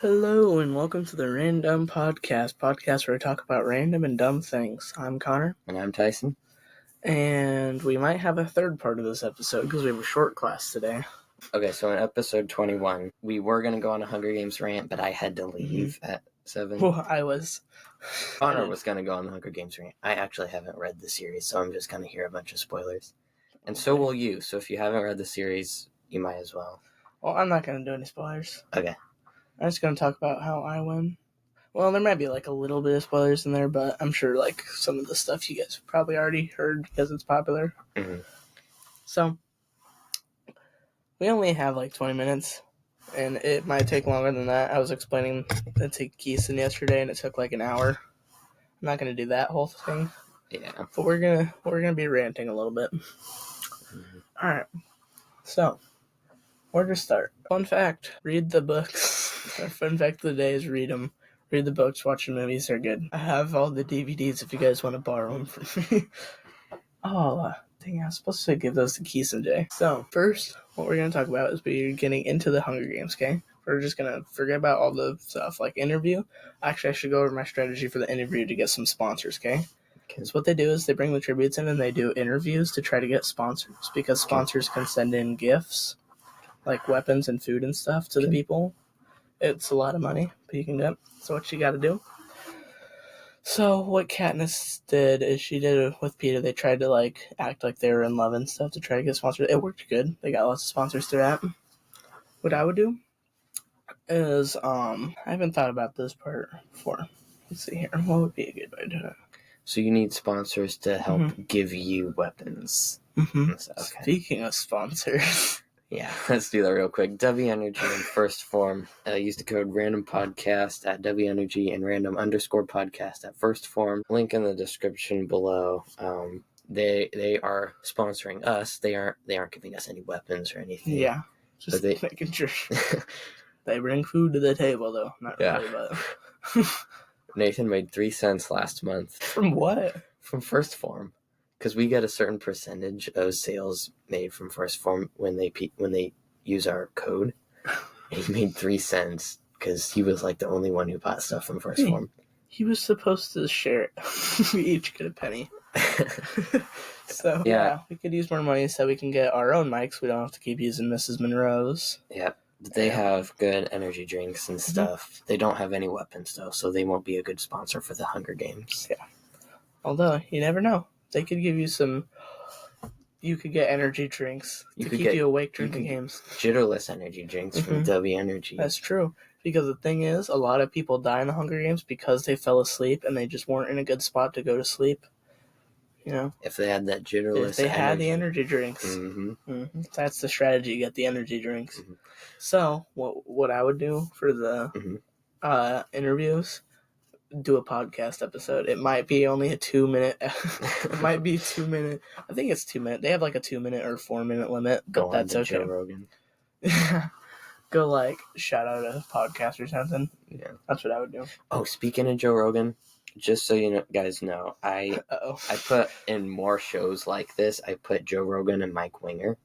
Hello and welcome to the Random podcast where we talk about random and dumb things. I'm Connor. And I'm Tyson. And we might have a third part of this episode because we have a short class today. Okay, so in episode 21, we were going to go on a Hunger Games rant, but I had to leave at 7. Well, Connor was going to go on the Hunger Games rant. I actually haven't read the series, so I'm just going to hear a bunch of spoilers. And so will you, so if you haven't read the series, you might as well. Well, I'm not going to do any spoilers. Okay. I'm just going to talk about how I win. Well, there might be like a little bit of spoilers in there, but I'm sure like some of the stuff you guys have probably already heard because it's popular. Mm-hmm. So, we only have like 20 minutes, and it might take longer than that. I was explaining it to Keeson yesterday, and it took like an hour. I'm not going to do that whole thing. Yeah. But we're gonna be ranting a little bit. Mm-hmm. All right. So, where to start? Fun fact: read the books. Our fun fact of the day is read them. Read the books. Watch the movies. They're good. I have all the DVDs if you guys want to borrow them from me. Dang! I was supposed to give those to Keeson Jay. So first, what we're gonna talk about is we're getting into the Hunger Games. Okay. We're just gonna forget about all the stuff like interview. Actually, I should go over my strategy for the interview to get some sponsors. Okay. Because what they do is they bring the tributes in and they do interviews to try to get sponsors because sponsors can send in gifts like weapons and food and stuff to the people. It's a lot of money, but you can do it. So what you got to do. So what Katniss did is she did it with Peeta. They tried to like act like they were in love and stuff to try to get sponsors. It worked good. They got lots of sponsors through that. What I would do is I haven't thought about this part before. Let's see here. What would be a good way to do it? So you need sponsors to help give you weapons. Mm-hmm. Okay. Speaking of sponsors. Yeah, let's do that real quick. W Energy in First Form. Use the code randompodcast at W Energy and random_podcast at First Form. Link in the description below. They are sponsoring us. They aren't giving us any weapons or anything. Yeah, just making sure. They bring food to the table, though. Not really, but Nathan made 3 cents last month. From what? From First Form. Because we get a certain percentage of sales made from First Form when they use our code. And he made 3 cents because he was like the only one who bought stuff from First Form. He was supposed to share it. We each get a penny. So yeah, we could use more money so we can get our own mics. We don't have to keep using Mrs. Monroe's. Yeah, they have good energy drinks and stuff. Mm-hmm. They don't have any weapons though, so they won't be a good sponsor for the Hunger Games. Yeah. Although you never know. They could give you some. You could get energy drinks to keep you awake during the games. Jitterless energy drinks from W Energy. That's true. Because the thing is, a lot of people die in the Hunger Games because they fell asleep and they just weren't in a good spot to go to sleep. You know? If they had that jitterless if they had the energy drinks. Mm-hmm. That's the strategy. You get the energy drinks. Mm-hmm. So, what I would do for the interviews... do a podcast episode. It might be only a 2-minute. It might be 2 minute. I think it's 2 minutes. They have like a 2-minute or 4-minute limit, but that's okay. Joe Rogan. Go like shout out a podcast or something. Yeah, that's what I would do. Oh, speaking of Joe Rogan, just so you guys know, I put in more shows like this. I put Joe Rogan and Mike Winger.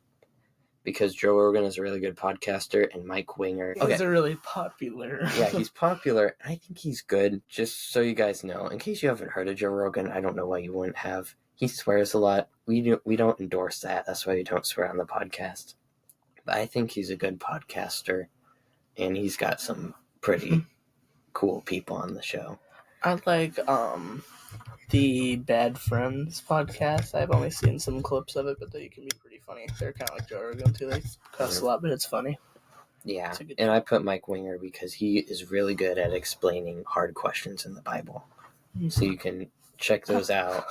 Because Joe Rogan is a really good podcaster and Mike Winger... He's a really popular... Yeah, he's popular. I think he's good. Just so you guys know, in case you haven't heard of Joe Rogan, I don't know why you wouldn't have. He swears a lot. We don't endorse that. That's why we don't swear on the podcast. But I think he's a good podcaster, and he's got some pretty cool people on the show. I like the Bad Friends podcast. I've only seen some clips of it, but they can be pretty funny. They're kind of like Joe Rogan too. They cuss a lot, but it's funny. Yeah, and I put Mike Winger because he is really good at explaining hard questions in the Bible. Mm-hmm. So you can check those out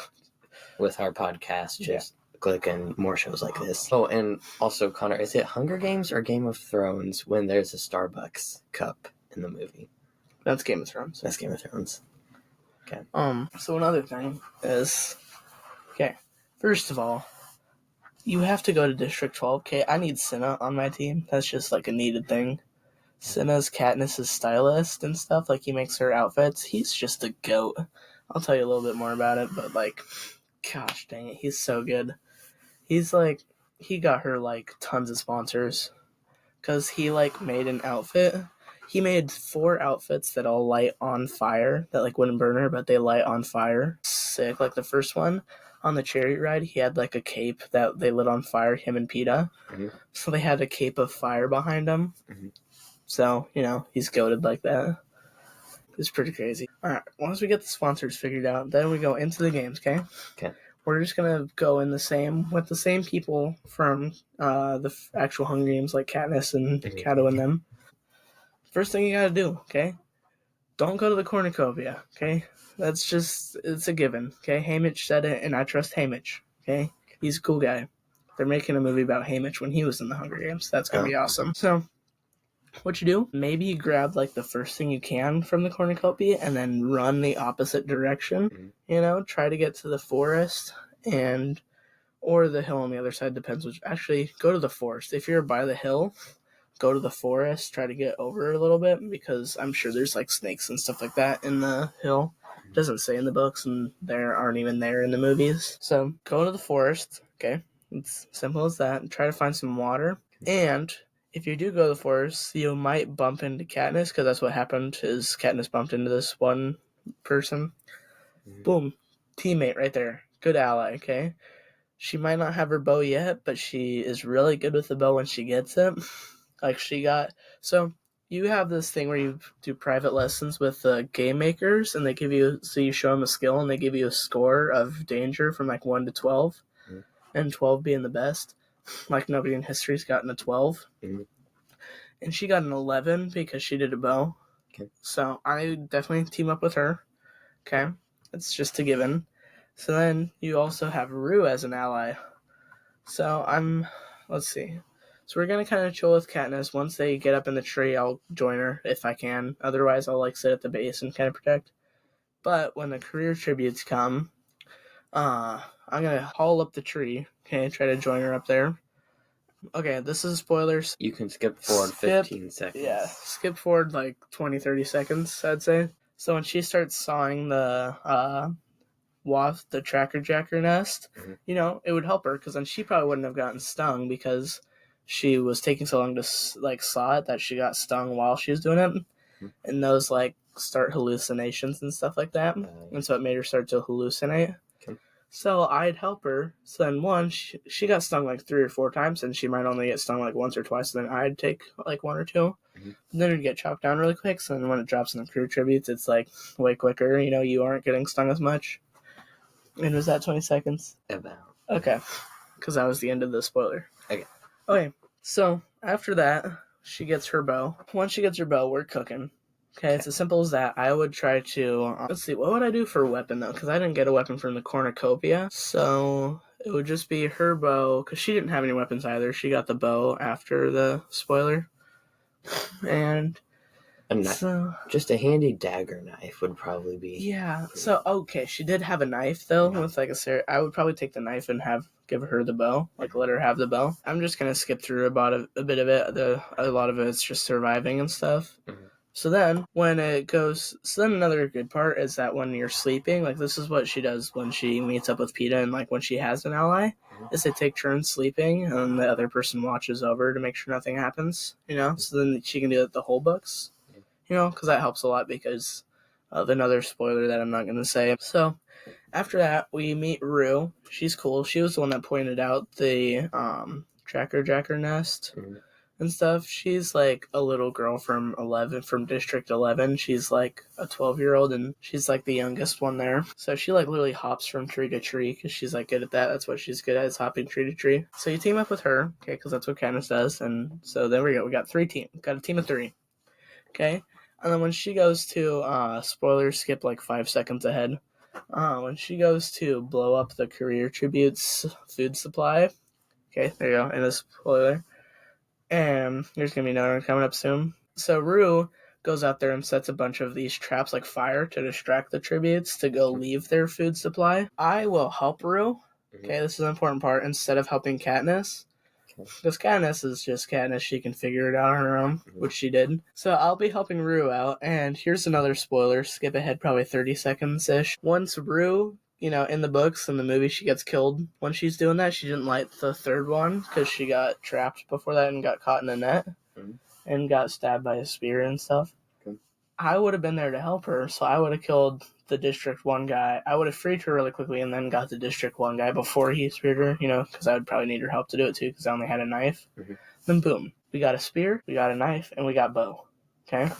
with our podcast. Just click on more shows like this. Oh, and also, Connor, is it Hunger Games or Game of Thrones when there's a Starbucks cup in the movie? That's Game of Thrones. That's Game of Thrones. Okay. So another thing is, first of all, you have to go to District 12. Okay, I need Cinna on my team. That's just like a needed thing. Cinna's Katniss' stylist and stuff. Like, he makes her outfits. He's just a goat. I'll tell you a little bit more about it, but like, gosh dang it, he's so good. He's like, he got her like tons of sponsors because he like made an outfit. He made 4 outfits that all light on fire, that like wouldn't burn her, but they light on fire. Sick. Like the first one on the chariot ride, he had like a cape that they lit on fire, him and PETA. Mm-hmm. So they had a cape of fire behind him. Mm-hmm. So, he's goated like that. It's pretty crazy. Alright, once we get the sponsors figured out, then we go into the games, okay? Okay. We're just gonna go with the same people from the actual Hunger Games, like Katniss and Cato and them. First thing you gotta do, okay? Don't go to the cornucopia, okay? It's a given, okay? Haymitch said it, and I trust Haymitch, okay? He's a cool guy. They're making a movie about Haymitch when he was in the Hunger Games. That's gonna be awesome. So, what you do, maybe you grab like the first thing you can from the cornucopia and then run the opposite direction. Try to get to the forest or the hill on the other side, depends which. Actually, go to the forest. If you're by the hill, go to the forest, try to get over a little bit, because I'm sure there's like snakes and stuff like that in the hill. It doesn't say in the books, and there aren't even there in the movies. So go to the forest, okay? It's simple as that. Try to find some water, and if you do go to the forest, you might bump into Katniss, because that's what happened, is Katniss bumped into this one person. Boom. Teammate right there. Good ally, okay? She might not have her bow yet, but she is really good with the bow when she gets it. So you have this thing where you do private lessons with game makers, and you show them a skill, and they give you a score of danger from like 1 to 12, and 12 being the best. Like nobody in history's gotten a 12. And she got an 11 because she did a bow. Okay. So I definitely team up with her. Okay. It's just a given. So then you also have Rue as an ally. So let's see. So we're going to kind of chill with Katniss. Once they get up in the tree, I'll join her if I can. Otherwise, I'll sit at the base and kind of protect. But when the career tributes come, I'm going to haul up the tree. Okay, try to join her up there. Okay, this is spoilers. You can skip forward 15 seconds. Yeah, skip forward like 20, 30 seconds, I'd say. So when she starts sawing the tracker jacker nest, it would help her, because then she probably wouldn't have gotten stung, because she was taking so long to saw it that she got stung while she was doing it. And those start hallucinations and stuff like that. And so it made her start to hallucinate. So I'd help her. So then she got stung like 3 or 4 times, and she might only get stung like once or twice. So then I'd take like 1 or 2. And then it'd get chopped down really quick. So then when it drops in the crew tributes, it's like way quicker. You aren't getting stung as much. And was that 20 seconds? About. Okay. Because that was the end of the spoiler. Okay. So after that, she gets her bow. Once she gets her bow, we're cooking. Okay, it's as simple as that. I would try to... let's see, what would I do for a weapon, though? Because I didn't get a weapon from the cornucopia. So it would just be her bow, because she didn't have any weapons either. She got the bow after the spoiler. And... just a handy dagger knife would probably be... Yeah, so, okay, she did have a knife, though, with I would probably take the knife and give her the bow, let her have the bow. I'm just going to skip through about a bit of it. A lot of it's just surviving and stuff. So then, another good part is that when you're sleeping, this is what she does when she meets up with PETA, and when she has an ally, is they take turns sleeping, and the other person watches over to make sure nothing happens, so then she can do it the whole books, because that helps a lot because of another spoiler that I'm not going to say. So, after that, we meet Rue. She's cool. She was the one that pointed out the tracker jacker nest. And stuff. She's a little girl from District 11. She's a 12-year-old, and she's the youngest one there. So she literally hops from tree to tree because she's good at that. That's what she's good at, is hopping tree to tree. So you team up with her, okay, because that's what Katniss does. And so there we go. We got 3 teams. Got a team of 3. Okay? And then when she goes to, spoilers skip 5 seconds ahead. When she goes to blow up the career tributes food supply. Okay, there you go. In a spoiler. And there's going to be another one coming up soon. So Rue goes out there and sets a bunch of these traps like fire to distract the tributes to go leave their food supply. I will help Rue. Okay, this is an important part, instead of helping Katniss. Because Katniss is just Katniss. She can figure it out on her own, which she did. So I'll be helping Rue out. And here's another spoiler. Skip ahead probably 30 seconds-ish. Once Rue... in the books and the movie, she gets killed when she's doing that. She didn't light the 3rd one because she got trapped before that and got caught in a net. and got stabbed by a spear and stuff, Okay. I would have been there to help her, so I would have killed the District 1 guy. I would have freed her really quickly and then got the District 1 guy before he speared her, because I would probably need her help to do it too, because I only had a knife. Mhm. Then boom, we got a spear, we got a knife, and we got bow. Okay?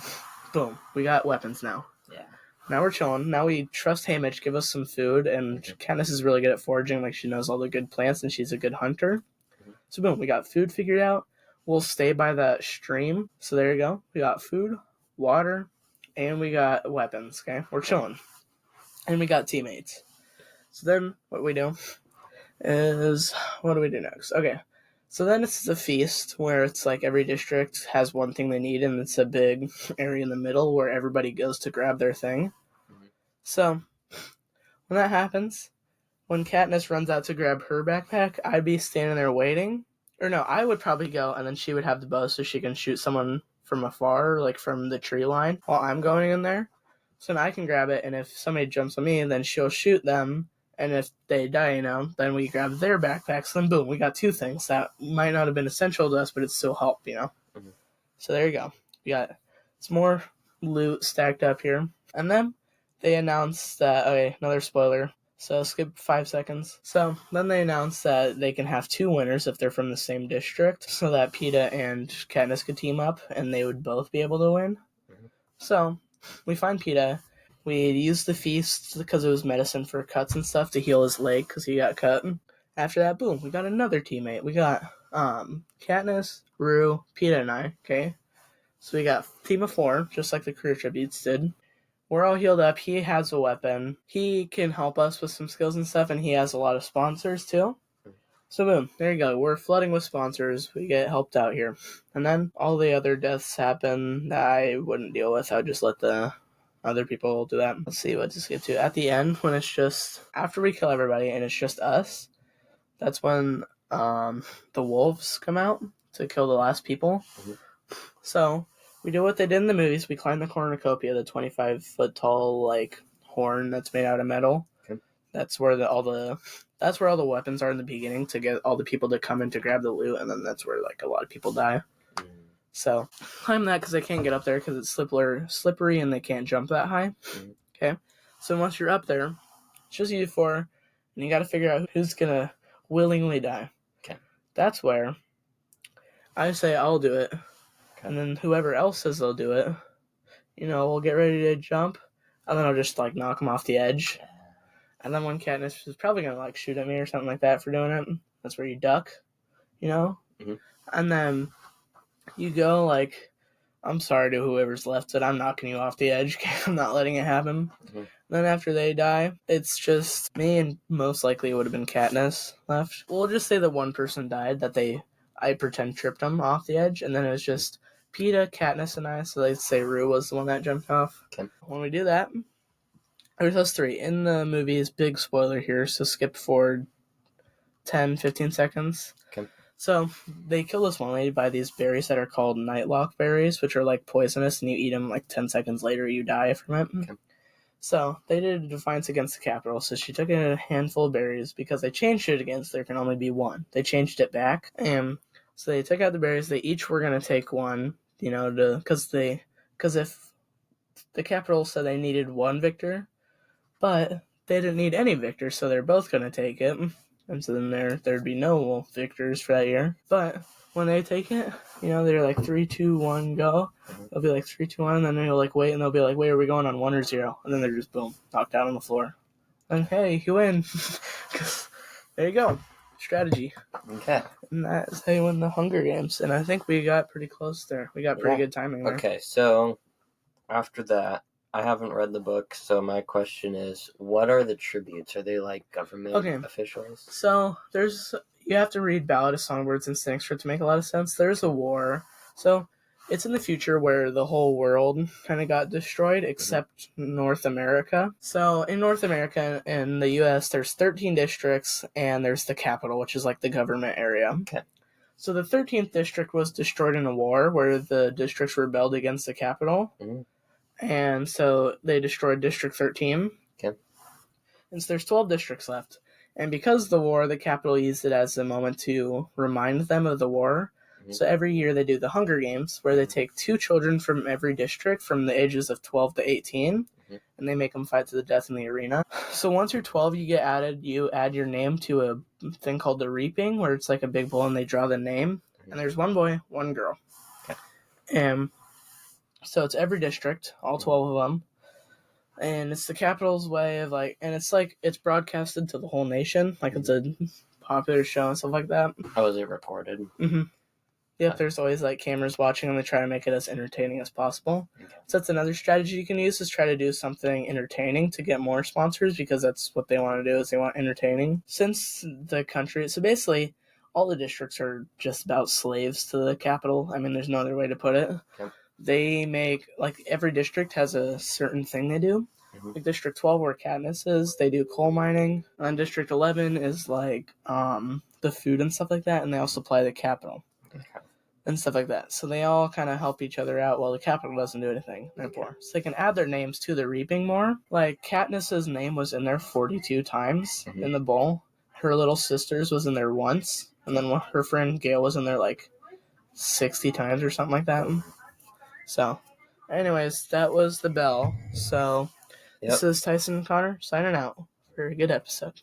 Boom, we got weapons now. Yeah. Now we're chilling. Now we trust Haymitch, give us some food, and Katniss is really good at foraging, like she knows all the good plants, and she's a good hunter. So boom, we got food figured out. We'll stay by that stream. So there you go. We got food, water, and we got weapons, okay? We're chilling. And we got teammates. So then what we do is, what do we do next? Okay. So then it's the feast where it's like every district has one thing they need, and it's a big area in the middle where everybody goes to grab their thing. So when that happens, when Katniss runs out to grab her backpack, I'd be standing there waiting. Or no, I would probably go, and then she would have the bow so she can shoot someone from afar, like from the tree line, while I'm going in there. So then I can grab it, and if somebody jumps on me, then she'll shoot them. And if they die, then we grab their backpacks. Then boom, we got two things that might not have been essential to us, but it still helped, Mm-hmm. So there you go. We got some more loot stacked up here. And then they announced that, okay, another spoiler. So skip 5 seconds. So then they announced that they can have two winners if they're from the same district, so that Peeta and Katniss could team up, and they would both be able to win. Mm-hmm. So we find Peeta. We used the feast because it was medicine for cuts and stuff to heal his leg because he got cut. After that, boom, we got another teammate. We got Katniss, Rue, Peeta, and I. Okay, so we got a team of 4, just like the career tributes did. We're all healed up. He has a weapon. He can help us with some skills and stuff, and he has a lot of sponsors too. So boom, there you go. We're flooding with sponsors. We get helped out here. And then all the other deaths happen that I wouldn't deal with. I would just let the other people do that. Let's see what to skip to. At the end, when it's just, after we kill everybody and it's just us, that's when the wolves come out to kill the last people. Mm-hmm. So we do what they did in the movies. We climb the cornucopia, the 25-foot tall horn that's made out of metal. Okay. That's where all the weapons are in the beginning to get all the people to come in to grab the loot, and then that's where a lot of people die. Mm-hmm. So climb that because they can't get up there because it's slippery and they can't jump that high. Mm-hmm. Okay, so once you're up there, it's just you 4, and you got to figure out who's gonna willingly die. Okay, that's where I say I'll do it. And then whoever else says they'll do it, we'll get ready to jump, and then I'll just knock them off the edge. And then when Katniss is probably gonna shoot at me or something like that for doing it, that's where you duck, Mm-hmm. And then you go I'm sorry to whoever's left, but I'm knocking you off the edge. I'm not letting it happen. Mm-hmm. Then after they die, it's just me, and most likely it would have been Katniss left. We'll just say that one person died that I pretend tripped them off the edge, and then it was just Peeta, Katniss, and I, so they'd say Rue was the one that jumped off. Okay. When we do that, there's us 3. In the movies, big spoiler here, so skip forward 10, 15 seconds. Okay. So they kill this one lady by these berries that are called Nightlock berries, which are poisonous, and you eat them 10 seconds later, you die from it. Okay. So they did a defiance against the Capitol, so she took a handful of berries because they changed it against there can only be 1. They changed it back, and so they took out the berries. They each were going to take 1, because if the Capitol said they needed 1 victor, but they didn't need any victors, so they're both going to take it. And so then there'd be no victors for that year. But when they take it, they're 3, 2, 1, go. They'll be 3, 2, 1, and then they'll wait, and they'll be wait, are we going on 1 or 0? And then they're just boom, knocked out on the floor. And hey, you win. There you go. Strategy. Okay. And that's how you win the Hunger Games. And I think we got pretty close there. We got pretty good timing there. Okay, so after that, I haven't read the book, so my question is, what are the tributes? Are they government officials? So you have to read Ballad of Songbirds and Snakes for it to make a lot of sense. There's a war. So it's in the future where the whole world kind of got destroyed except North America. So in North America, in the U.S., there's 13 districts, and there's the capital, which is the government area. Okay. So the 13th district was destroyed in a war where the districts rebelled against the capital. Mm-hmm. And so they destroyed District 13. Okay. And so there's 12 districts left. And because of the war, the capital used it as a moment to remind them of the war. So every year they do the Hunger Games, where they take 2 children from every district from the ages of 12 to 18, and they make them fight to the death in the arena. So once you're 12, you add your name to a thing called the Reaping, where it's like a big bowl and they draw the name. And there's 1 boy, 1 girl. And so it's every district, all 12 of them. And it's the Capitol's way of it's broadcasted to the whole nation. Like it's a popular show and stuff like that. How is it reported? Mm-hmm. Yep, there's always cameras watching and they try to make it as entertaining as possible. Okay. So that's another strategy you can use, is try to do something entertaining to get more sponsors, because that's what they want to do, is they want entertaining. Since the country, so basically all the districts are just about slaves to the Capitol. I mean, there's no other way to put it. Okay. They make, every district has a certain thing they do. Mm-hmm. Like District 12, where Katniss is, they do coal mining. And District 11 is the food and stuff like that, and they all supply the Capitol. Okay. And stuff like that. So they all kind of help each other out while the Capitol doesn't do anything. They're poor. So they can add their names to the Reaping more. Like, Katniss's name was in there 42 times in the bowl. Her little sister's was in there once. And then her friend Gale was in there 60 times or something like that. So, anyways, that was the bell. So, This is Tyson and Connor signing out for a good episode.